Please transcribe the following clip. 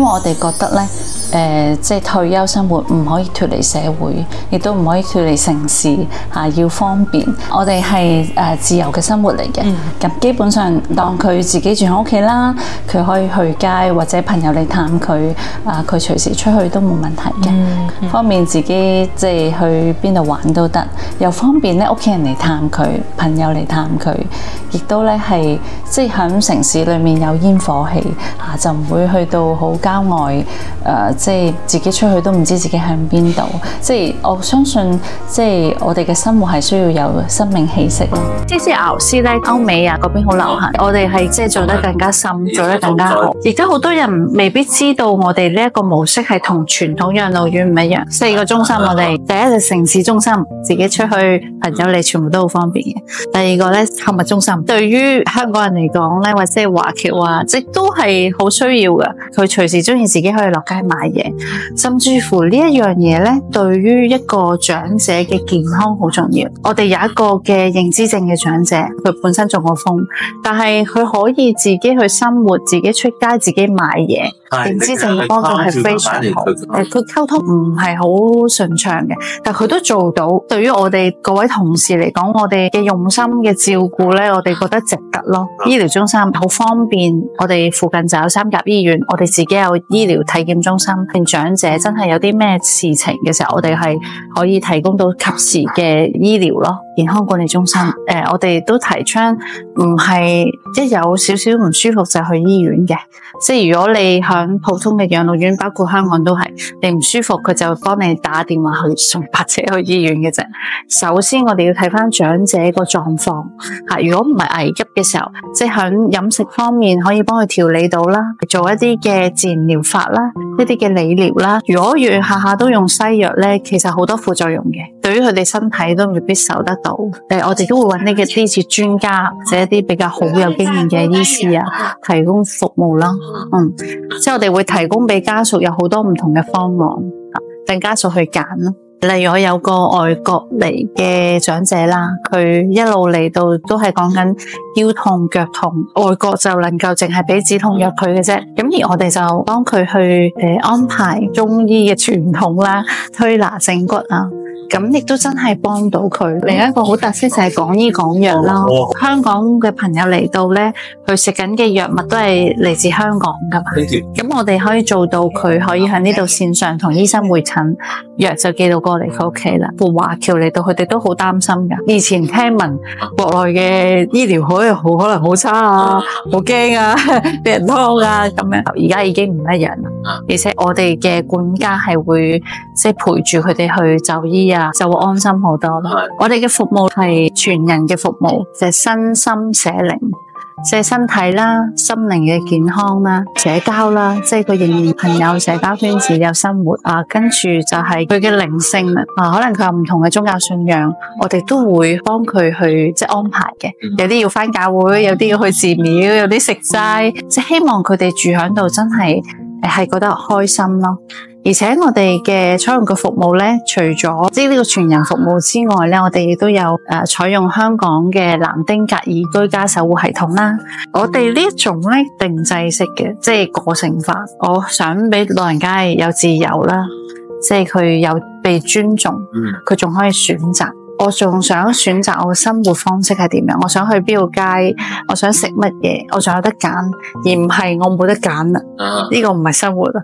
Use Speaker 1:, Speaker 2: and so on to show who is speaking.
Speaker 1: 為我哋覺得咧，即係退休生活唔可以脫離社會，亦都唔可以脫離城市要方便。我哋係自由嘅生活嚟嘅，咁基本上當佢自己住喺屋企啦，佢可以去街或者朋友嚟探佢，佢隨時出去都冇問題嘅，方便自己即係去邊度玩都得，又方便咧屋企人嚟探佢，朋友嚟探佢，亦都咧係即係喺城市裏面有煙火氣就唔會去到好郊外，即係自己出去都唔知自己喺邊度。即係我相信，即係我哋嘅生活係需要有生命氣息咯。
Speaker 2: 即係熬絲咧，歐美嗰邊好流行，我哋係即係做得更加深，做得更加好。而家好多人未必知道我哋呢一個模式係同傳統養老院唔一樣。4個中心，我哋第一個城市中心，自己出去朋友嚟全部都好方便嘅。第二個咧購物中心，對於香港人嚟講咧，或者係華僑即都係好需要嘅。佢隨時中意自己可以落街買嘢，甚至乎呢一樣嘢咧，對於一個長者嘅健康好重要。我哋有一個嘅認知症嘅長者，佢本身中過風，但係佢可以自己去生活，自己出街，自己買嘢。認知症嘅幫助係非常好。佢溝通唔係好順暢嘅，但佢都做到。對於我哋各位同事嚟講，我哋嘅用心嘅照顧咧，我哋覺得值得咯。醫療中心好方便，我哋附近就有三甲醫院，我哋自己有醫療體檢中心，令長者真係有啲咩事情嘅時候，我哋係可以提供到及時嘅醫療咯。健康管理中心，我哋都提倡唔係一有少少唔舒服就去醫院嘅，即係如果你響普通嘅養老院，包括香港都係，你唔舒服佢就幫你打電話去送白車去醫院嘅啫。首先我哋要睇翻長者個狀況，如果唔係危急嘅時候，即係響飲食方面可以幫佢調理到啦，做一啲嘅自然療法啦，一啲嘅理療啦。如果下下都用西藥咧，其實好多副作用嘅，對於佢哋身體都未必受得到。我哋都會揾呢啲專家或者一啲比較好有經驗嘅醫師提供服務啦。即係我哋會提供俾家屬有好多唔同嘅方案，等家屬去揀咯。例如我有個外國嚟嘅長者啦，佢一路嚟到都係講緊腰痛、腳痛，外國就能夠淨係俾止痛藥佢嘅啫。咁而我哋就幫佢去安排中醫嘅傳統啦，推拿整骨咁亦都真係幫到佢。另一個好特色就係講醫講藥啦。香港嘅朋友嚟到咧，佢食緊嘅藥物都係嚟自香港噶嘛。咁我哋可以做到佢可以喺呢度線上同醫生會診，藥就寄到過嚟佢屋企啦。華僑嚟到，佢哋都好擔心噶。以前聽聞國內嘅醫療可能好差好驚俾人劏咁樣。而家已經唔一樣啦，而且我哋嘅管家係會即係陪住佢哋去就醫就會安心好多咯。我哋嘅服務係全人嘅服務，就係身心社靈，即係身體啦、心靈嘅健康啦、社交啦，即係佢仍然朋友、社交圈子有生活跟住就係佢嘅靈性可能佢有唔同嘅宗教信仰，我哋都會幫佢去即係安排嘅。有啲要返教會，有啲要去寺廟，有啲食齋，即係希望佢哋住喺度真係覺得開心咯。而且我哋嘅採用嘅服務咧，除咗即係呢個全人服務之外咧，我哋亦都有採用香港嘅南丁格爾居家守護系統啦。我哋呢一種咧定制式嘅，即係個性化。我想俾老人家有自由啦，即係佢有被尊重，佢仲可以選擇。我仲想選擇我嘅生活方式係點樣，我想去邊度街，我想食乜嘢，我仲有得揀，而唔係我冇得揀啦。呢個唔係生活啊。